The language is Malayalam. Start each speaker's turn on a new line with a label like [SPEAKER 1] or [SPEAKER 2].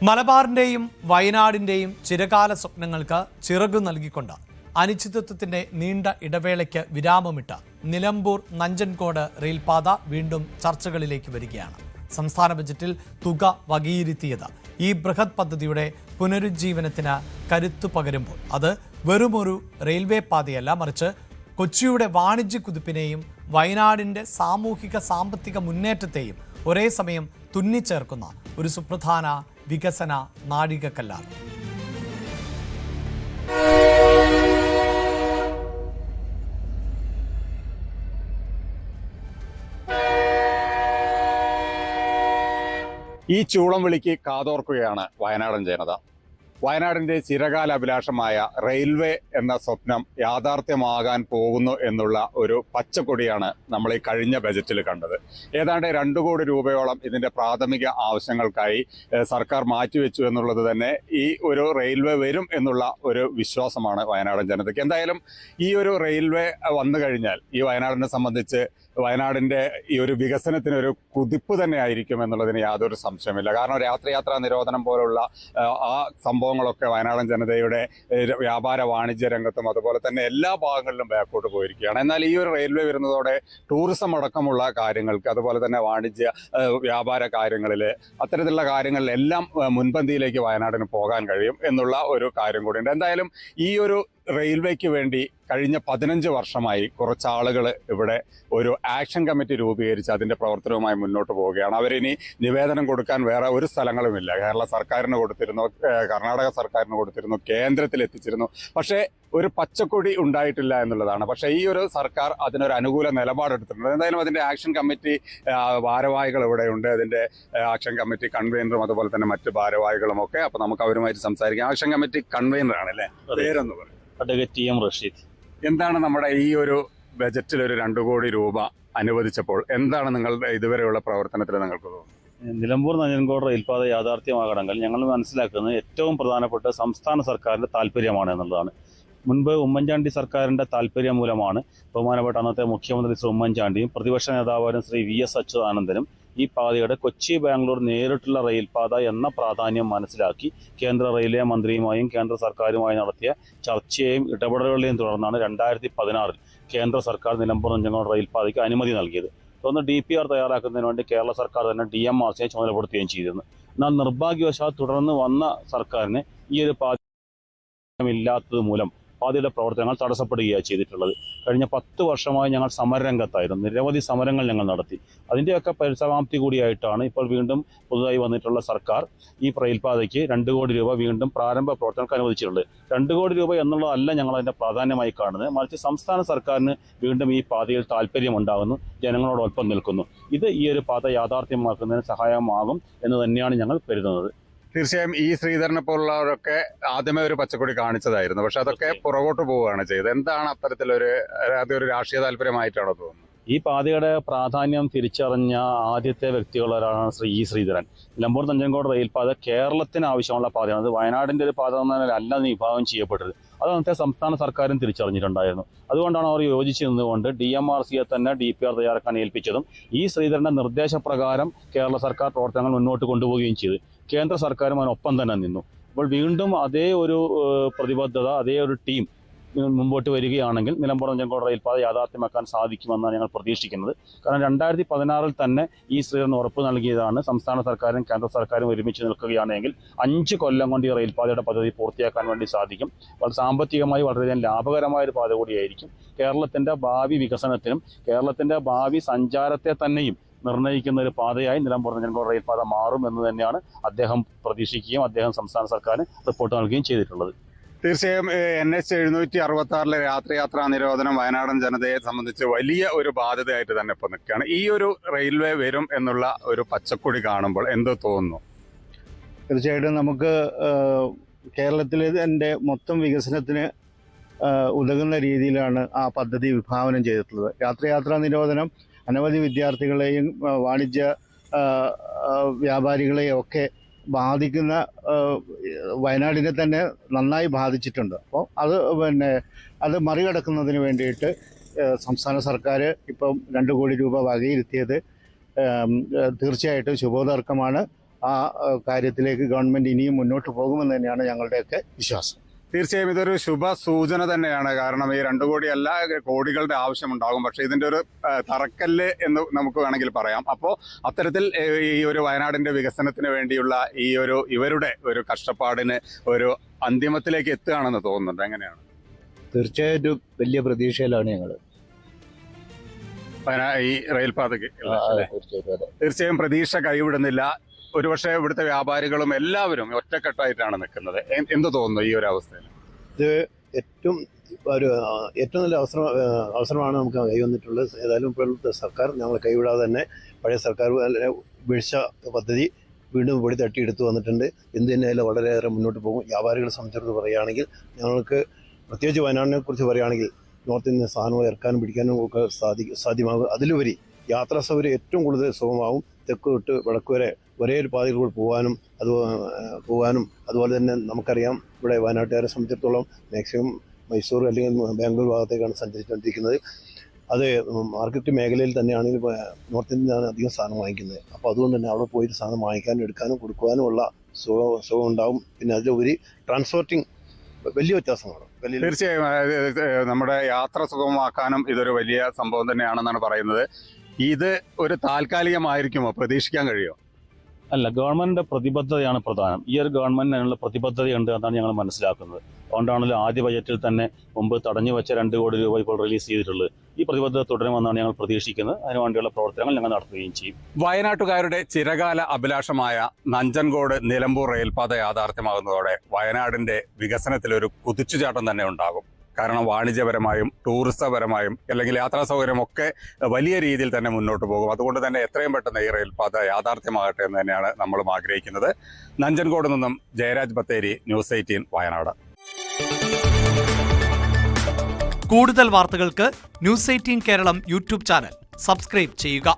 [SPEAKER 1] മലബാറിന്റെയും വയനാടിന്റെയും ചിരകാല സ്വപ്നങ്ങൾക്ക് ചിറകു നൽകിക്കൊണ്ട് അനിശ്ചിതത്വത്തിന്റെ നീണ്ട ഇടവേളയ്ക്ക് വിരാമമിട്ട നിലമ്പൂർ നഞ്ചൻകോട് റെയിൽപാത വീണ്ടും ചർച്ചകളിലേക്ക് വരികയാണ്. സംസ്ഥാന ബജറ്റിൽ തുക വകയിരുത്തിയത് ഈ ബൃഹത് പദ്ധതിയുടെ പുനരുജ്ജീവനത്തിന് കരുത്തു പകരുമ്പോൾ അത് വെറുമൊരു റെയിൽവേ പാതയല്ല, മറിച്ച് കൊച്ചിയുടെ വാണിജ്യ കുതിപ്പിനെയും വയനാടിന്റെ സാമൂഹിക സാമ്പത്തിക മുന്നേറ്റത്തെയും ഒരേ സമയം തുന്നിച്ചേർക്കുന്ന ഒരു സുപ്രധാന വികസന നാഴികക്കല്ലാണ്.
[SPEAKER 2] ഈ ചൂളം വിളിക്ക് കാതോർക്കുകയാണ് വയനാടൻ ജനത. വയനാടിന്റെ ചിരകാല അഭിലാഷമായ റെയിൽവേ എന്ന സ്വപ്നം യാഥാർത്ഥ്യമാകാൻ പോകുന്നു എന്നുള്ള ഒരു പച്ചക്കൊടിയാണ് നമ്മൾ ഈ കഴിഞ്ഞ ബജറ്റിൽ കണ്ടത്. ഏതാണ്ട് 2 കോടി രൂപയോളം ഇതിന്റെ പ്രാഥമിക ആവശ്യങ്ങൾക്കായി സർക്കാർ മാറ്റിവെച്ചു എന്നുള്ളത് തന്നെ ഈ ഒരു റെയിൽവേ വരും എന്നുള്ള ഒരു വിശ്വാസമാണ് വയനാടൻ ജനതയ്ക്ക്. എന്തായാലും ഈ ഒരു റെയിൽവേ വന്നു കഴിഞ്ഞാൽ ഈ വയനാടിനെ സംബന്ധിച്ച് വയനാടിന്റെ ഈ ഒരു വികസനത്തിനൊരു കുതിപ്പ് തന്നെ ആയിരിക്കും എന്നുള്ളതിന് യാതൊരു സംശയമില്ല. കാരണം രാത്രിയാത്രാ നിരോധനം പോലുള്ള ആ സംഭവങ്ങളൊക്കെ വയനാടൻ ജനതയുടെ വ്യാപാര വാണിജ്യ രംഗത്തും അതുപോലെ തന്നെ എല്ലാ ഭാഗങ്ങളിലും ബാക്കോട്ട് പോയിരിക്കുകയാണ്. എന്നാൽ ഈ ഒരു റെയിൽവേ വരുന്നതോടെ ടൂറിസം അടക്കമുള്ള കാര്യങ്ങൾക്ക്, അതുപോലെ തന്നെ വാണിജ്യ വ്യാപാര കാര്യങ്ങളിൽ, അത്തരത്തിലുള്ള കാര്യങ്ങളിലെല്ലാം മുൻപന്തിയിലേക്ക് വയനാടിന് പോകാൻ കഴിയും എന്നുള്ള ഒരു കാര്യം കൂടിയുണ്ട്. എന്തായാലും ഈ ഒരു റെയിൽവേക്ക് വേണ്ടി കഴിഞ്ഞ 15 വർഷമായി കുറച്ചാളുകൾ ഇവിടെ ഒരു ആക്ഷൻ കമ്മിറ്റി രൂപീകരിച്ച് അതിന്റെ പ്രവർത്തനവുമായി മുന്നോട്ട് പോവുകയാണ്. അവരിനി നിവേദനം കൊടുക്കാൻ വേറെ ഒരു സ്ഥലങ്ങളുമില്ല. കേരള സർക്കാരിന് കൊടുത്തിരുന്നു, കർണാടക സർക്കാരിന് കൊടുത്തിരുന്നു, കേന്ദ്രത്തിൽ എത്തിച്ചിരുന്നു. പക്ഷേ ഒരു പച്ചക്കൊടി ഉണ്ടായിട്ടില്ല എന്നുള്ളതാണ്. പക്ഷേ ഈ ഒരു സർക്കാർ അതിനൊരു അനുകൂല നിലപാടെടുത്തിട്ടുണ്ട്. എന്തായാലും അതിന്റെ ആക്ഷൻ കമ്മിറ്റി ഭാരവാഹികൾ ഇവിടെയുണ്ട്. അതിന്റെ ആക്ഷൻ കമ്മിറ്റി കൺവീനറും അതുപോലെ തന്നെ മറ്റ് ഭാരവാഹികളും ഒക്കെ. അപ്പൊ നമുക്ക് അവരുമായിട്ട് സംസാരിക്കാം. ആക്ഷൻ കമ്മിറ്റി കൺവീനർ ആണ് അല്ലേ? പേരെന്ന് പറയും.
[SPEAKER 3] ടി.എം. റഷീദ്.
[SPEAKER 2] എന്താണ് നമ്മുടെ ഈ ഒരു ബജറ്റിൽ ഒരു 2 കോടി രൂപ അനുവദിച്ചപ്പോൾ എന്താണ് നിങ്ങളുടെ ഇതുവരെയുള്ള പ്രവർത്തനത്തിൽ നിങ്ങൾക്ക് തോന്നുന്നത്?
[SPEAKER 3] നിലമ്പൂർ നഞ്ചൻകോട് റെയിൽപാത യാഥാർത്ഥ്യമാകണമെങ്കിൽ ഞങ്ങൾ മനസ്സിലാക്കുന്നത് ഏറ്റവും പ്രധാനപ്പെട്ട സംസ്ഥാന സർക്കാരിന്റെ താല്പര്യമാണ് എന്നുള്ളതാണ്. മുൻപ് ഉമ്മൻചാണ്ടി സർക്കാരിന്റെ താല്പര്യം മൂലമാണ് ബഹുമാനപ്പെട്ട അന്നത്തെ മുഖ്യമന്ത്രി ശ്രീ ഉമ്മൻചാണ്ടിയും പ്രതിപക്ഷ നേതാവാരും ശ്രീ VS അച്യുതാനന്ദനും ഈ പാതയുടെ കൊച്ചി ബാംഗ്ലൂർ നേരിട്ടുള്ള റെയിൽപാത എന്ന പ്രാധാന്യം മനസ്സിലാക്കി കേന്ദ്ര റെയിൽവേ മന്ത്രിയുമായും കേന്ദ്ര സർക്കാരുമായി നടത്തിയ ചർച്ചയെയും ഇടപെടലുകളെയും തുടർന്നാണ് 2016 കേന്ദ്ര സർക്കാർ നിലമ്പൂർ നഞ്ചൻകോട് റെയിൽപാതയ്ക്ക് അനുമതി നൽകിയത്. തുടർന്ന് DPR തയ്യാറാക്കുന്നതിന് വേണ്ടി കേരള സർക്കാർ തന്നെ DMRCയെ ചുമതലപ്പെടുത്തുകയും ചെയ്തിരുന്നു. എന്നാൽ നിർഭാഗ്യവശാൽ തുടർന്ന് വന്ന സർക്കാരിന് ഈ ഒരു പാതയില്ലാത്തത് മൂലം പാതയുടെ പ്രവർത്തനങ്ങൾ തടസ്സപ്പെടുകയാണ് ചെയ്തിട്ടുള്ളത്. കഴിഞ്ഞ 10 വർഷമായി ഞങ്ങൾ സമരരംഗത്തായിരുന്നു. നിരവധി സമരങ്ങൾ ഞങ്ങൾ നടത്തി. അതിൻ്റെയൊക്കെ പരിസമാപ്തി കൂടിയായിട്ടാണ് ഇപ്പോൾ വീണ്ടും പുതുതായി വന്നിട്ടുള്ള സർക്കാർ ഈ റെയിൽപാതയ്ക്ക് 2 കോടി രൂപ വീണ്ടും പ്രാരംഭ പ്രവർത്തനങ്ങൾക്ക് അനുവദിച്ചിട്ടുള്ളത്. 2 കോടി രൂപ എന്നുള്ളതല്ല ഞങ്ങൾ അതിൻ്റെ പ്രാധാന്യമായി കാണുന്നത്, മറിച്ച് സംസ്ഥാന സർക്കാരിന് വീണ്ടും ഈ പാതയിൽ താല്പര്യമുണ്ടാകുന്നു, ജനങ്ങളോടൊപ്പം നിൽക്കുന്നു. ഇത് ഈ ഒരു പാത യാഥാർത്ഥ്യമാക്കുന്നതിന് സഹായമാകും എന്ന് തന്നെയാണ് ഞങ്ങൾ കരുതുന്നത്.
[SPEAKER 2] തീർച്ചയായും ഈ ശ്രീധരനെ പോലുള്ളവരൊക്കെ ആദ്യമേ ഒരു പച്ചക്കൊടി കാണിച്ചതായിരുന്നു. പക്ഷെ അതൊക്കെ പുറകോട്ട് പോവുകയാണ് ചെയ്തത്. എന്താണ് അത്തരത്തിലൊരു അതൊരു രാഷ്ട്രീയ താല്പര്യമായിട്ടാണോ തോന്നുന്നത്?
[SPEAKER 3] ഈ പാതയുടെ പ്രാധാന്യം തിരിച്ചറിഞ്ഞ ആദ്യത്തെ വ്യക്തികളൊരാളാണ് ശ്രീ ശ്രീധരൻ. നിലമ്പൂർ നഞ്ചൻകോട് റെയിൽപാത കേരളത്തിന് ആവശ്യമുള്ള പാതയാണ്. അത് വയനാടിന്റെ ഒരു പാത എന്നല്ല വിഭാഗം ചെയ്യപ്പെട്ടത്. അത് അന്നത്തെ സംസ്ഥാന സർക്കാരും തിരിച്ചറിഞ്ഞിട്ടുണ്ടായിരുന്നു. അതുകൊണ്ടാണ് അവർ യോജിച്ച് നിന്നുകൊണ്ട് DMRCയെ തന്നെ DPR തയ്യാറാക്കാൻ ഏൽപ്പിച്ചതും ഈ ശ്രീധരന്റെ നിർദ്ദേശപ്രകാരം കേരള സർക്കാർ പ്രവർത്തനങ്ങൾ മുന്നോട്ട് കൊണ്ടുപോവുകയും ചെയ്തു. കേന്ദ്ര സർക്കാരും അതിനൊപ്പം തന്നെ നിന്നു. അപ്പോൾ വീണ്ടും അതേ ഒരു പ്രതിബദ്ധത, അതേ ഒരു ടീം മുമ്പോട്ട് വരികയാണെങ്കിൽ നിലമ്പൂർ നഞ്ചൻകോട് റെയിൽപാത യാഥാർത്ഥ്യമാക്കാൻ സാധിക്കുമെന്നാണ് ഞങ്ങൾ പ്രതീക്ഷിക്കുന്നത്. കാരണം 2016 തന്നെ ഈ ശ്രീധരൻ ഉറപ്പ് നൽകിയതാണ്. സംസ്ഥാന സർക്കാരും കേന്ദ്ര സർക്കാരും ഒരുമിച്ച് നിൽക്കുകയാണെങ്കിൽ 5 കൊല്ലം കൊണ്ട് ഈ റെയിൽപാതയുടെ പദ്ധതി പൂർത്തിയാക്കാൻ വേണ്ടി സാധിക്കും. സാമ്പത്തികമായി വളരെയധികം ലാഭകരമായ ഒരു പാത കൂടിയായിരിക്കും. കേരളത്തിന്റെ ഭാവി വികസനത്തിനും കേരളത്തിന്റെ ഭാവി സഞ്ചാരത്തെ തന്നെയും നിർണ്ണയിക്കുന്ന ഒരു പാതയായി നിലമ്പൂർ നഞ്ചൻകോട് റെയിൽപാത മാറും എന്ന് തന്നെയാണ് അദ്ദേഹം പ്രതീക്ഷിക്കുകയും അദ്ദേഹം സംസ്ഥാന സർക്കാരിന് റിപ്പോർട്ട് നൽകുകയും ചെയ്തിട്ടുള്ളത്.
[SPEAKER 2] തീർച്ചയായും NH 766 രാത്രിയാത്രാ നിരോധനം വയനാടൻ ജനതയെ സംബന്ധിച്ച് വലിയ ഒരു ബാധ്യതയായിട്ട് തന്നെ ഇപ്പോൾ നിൽക്കുകയാണ്. ഈ ഒരു റെയിൽവേ വരും എന്നുള്ള ഒരു പച്ചക്കൊടി കാണുമ്പോൾ എന്ത് തോന്നുന്നു?
[SPEAKER 4] തീർച്ചയായിട്ടും നമുക്ക് കേരളത്തിലെ എൻ്റെ മൊത്തം വികസനത്തിന് ഉതകുന്ന രീതിയിലാണ് ആ പദ്ധതി വിഭാവനം ചെയ്തിട്ടുള്ളത്. രാത്രിയാത്രാ നിരോധനം അനവധി വിദ്യാർത്ഥികളെയും വാണിജ്യ വ്യാപാരികളെയും ഒക്കെ ബാധിക്കുന്ന, വയനാടിനെ തന്നെ നന്നായി ബാധിച്ചിട്ടുണ്ട്. അപ്പോൾ അത് മറികടക്കുന്നതിന് വേണ്ടിയിട്ട് സംസ്ഥാന സർക്കാർ ഇപ്പം 2 കോടി രൂപ വകയിരുത്തിയത് തീർച്ചയായിട്ടും ശുഭോദർക്കമാണ്. ആ കാര്യത്തിലേക്ക് ഗവൺമെൻറ് ഇനിയും മുന്നോട്ട് പോകുമെന്ന് തന്നെയാണ് ഞങ്ങളുടെയൊക്കെ വിശ്വാസം.
[SPEAKER 2] തീർച്ചയായും ഇതൊരു ശുഭ സൂചന തന്നെയാണ്. കാരണം ഈ 2 കോടിയല്ല, കോടികളുടെ ആവശ്യമുണ്ടാകും. പക്ഷേ ഇതിൻ്റെ ഒരു തറക്കല്ല് എന്ന് നമുക്ക് വേണമെങ്കിൽ പറയാം. അപ്പോൾ അത്തരത്തിൽ ഈ ഒരു വയനാടിൻ്റെ വികസനത്തിന് വേണ്ടിയുള്ള ഈ ഒരു ഇവരുടെ ഒരു കഷ്ടപ്പാടിന് ഒരു അന്തിമത്തിലേക്ക് എത്തുകയാണെന്ന് തോന്നുന്നുണ്ട്. എങ്ങനെയാണ്?
[SPEAKER 5] തീർച്ചയായിട്ടും വലിയ പ്രതീക്ഷയിലാണ് ഞങ്ങൾ
[SPEAKER 2] ഈ റെയിൽപാതയ്ക്ക്.
[SPEAKER 5] തീർച്ചയായിട്ടും.
[SPEAKER 2] തീർച്ചയായും പ്രതീക്ഷ കൈവിടുന്നില്ല. ഒരുപക്ഷെ ഇവിടുത്തെ വ്യാപാരികളും എല്ലാവരും ഒറ്റക്കെട്ടായിട്ടാണ് നിൽക്കുന്നത്. എന്ത് തോന്നുന്നു ഈ ഒരു അവസ്ഥയിൽ?
[SPEAKER 5] ഇത് ഏറ്റവും നല്ല അവസരമാണ് നമുക്ക് കൈവന്നിട്ടുള്ളത്. ഏതായാലും ഇപ്പോഴത്തെ സർക്കാർ ഞങ്ങൾ കൈവിടാതെ തന്നെ പഴയ സർക്കാർ വീഴ്ച പദ്ധതി വീണ്ടും പൊടി തട്ടിയെടുത്ത് വന്നിട്ടുണ്ട്. എന്ത് തന്നെയായാലും വളരെയേറെ മുന്നോട്ട് പോകും. വ്യാപാരികളെ സംബന്ധിച്ചിടത്ത് പറയുകയാണെങ്കിൽ ഞങ്ങൾക്ക് പ്രത്യേകിച്ച് വയനാടിനെ കുറിച്ച് പറയുകയാണെങ്കിൽ നോർത്ത് ഇന്ത്യൻ സാധനങ്ങൾ ഇറക്കാനും പിടിക്കാനും ഒക്കെ സാധ്യമാകും. അതിലുപരി യാത്രാ സൗകര്യം ഏറ്റവും കൂടുതൽ സുഖമാവും. തെക്ക് തൊട്ട് വടക്ക് വരെ ഒരേ ഒരു പാതയിലൂടെ പോകാനും അതുപോലെ തന്നെ നമുക്കറിയാം ഇവിടെ വയനാട്ടുകാരെ സംബന്ധിച്ചിടത്തോളം മാക്സിമം മൈസൂർ അല്ലെങ്കിൽ ബാംഗ്ലൂർ ഭാഗത്തേക്കാണ് സഞ്ചരിച്ചുകൊണ്ടിരിക്കുന്നത്. അത് മാർക്കറ്റ് മേഖലയിൽ തന്നെയാണെങ്കിൽ നോർത്ത് ഇന്ത്യയിലാണ് അധികം സാധനം വാങ്ങിക്കുന്നത്. അപ്പോൾ അതുകൊണ്ട് തന്നെ അവിടെ പോയിട്ട് സാധനം വാങ്ങിക്കാനും എടുക്കാനും കൊടുക്കുവാനുമുള്ള സുഖം ഉണ്ടാവും. പിന്നെ അതിലുപരി ട്രാൻസ്പോർട്ടിങ് വലിയ വ്യത്യാസമാണ്.
[SPEAKER 2] തീർച്ചയായും നമ്മുടെ യാത്ര സുഗമമാക്കാനും ഇതൊരു വലിയ സംഭവം തന്നെയാണെന്നാണ് പറയുന്നത്. ഇത് ഒരു താൽക്കാലികമായിരിക്കുമോ? പ്രതീക്ഷിക്കാൻ കഴിയുമോ?
[SPEAKER 3] അല്ല, ഗവൺമെന്റിന്റെ പ്രതിബദ്ധതയാണ് പ്രധാനം. ഈ ഒരു ഗവൺമെന്റിന് അതിനുള്ള പ്രതിബദ്ധതയുണ്ട് എന്നാണ് ഞങ്ങൾ മനസ്സിലാക്കുന്നത്. അതുകൊണ്ടാണല്ലോ ആദ്യ ബജറ്റിൽ തന്നെ മുമ്പ് തടഞ്ഞു വെച്ച 2 കോടി രൂപ ഇപ്പോൾ റിലീസ് ചെയ്തിട്ടുള്ളത്. ഈ പ്രതിബദ്ധത തുടരുമെന്നാണ് ഞങ്ങൾ പ്രതീക്ഷിക്കുന്നത്. അതിനുവേണ്ടിയുള്ള പ്രവർത്തനങ്ങൾ ഞങ്ങൾ നടത്തുകയും ചെയ്യും.
[SPEAKER 2] വയനാട്ടുകാരുടെ ചിരകാല അഭിലാഷമായ നഞ്ചൻകോട് നിലമ്പൂർ റെയിൽപാത യാഥാർത്ഥ്യമാകുന്നതോടെ വയനാടിന്റെ വികസനത്തിലൊരു കുതിച്ചുചാട്ടം തന്നെ ഉണ്ടാകും. കാരണം വാണിജ്യപരമായും ടൂറിസപരമായും അല്ലെങ്കിൽ യാത്രാ സൗകര്യമൊക്കെ വലിയ രീതിയിൽ തന്നെ മുന്നോട്ട് പോകും. അതുകൊണ്ട് തന്നെ എത്രയും പെട്ടെന്ന് ഈ റെയിൽപാത യാഥാർത്ഥ്യമാകട്ടെ എന്ന് തന്നെയാണ് നമ്മളും ആഗ്രഹിക്കുന്നത്. നഞ്ചൻകോട് നിന്നും ജയരാജ് ബത്തേരി, ന്യൂസ് 18 വയനാട്.
[SPEAKER 1] കൂടുതൽ വാർത്തകൾക്ക് news 18 Keralam YouTube channel subscribe ചെയ്യുക.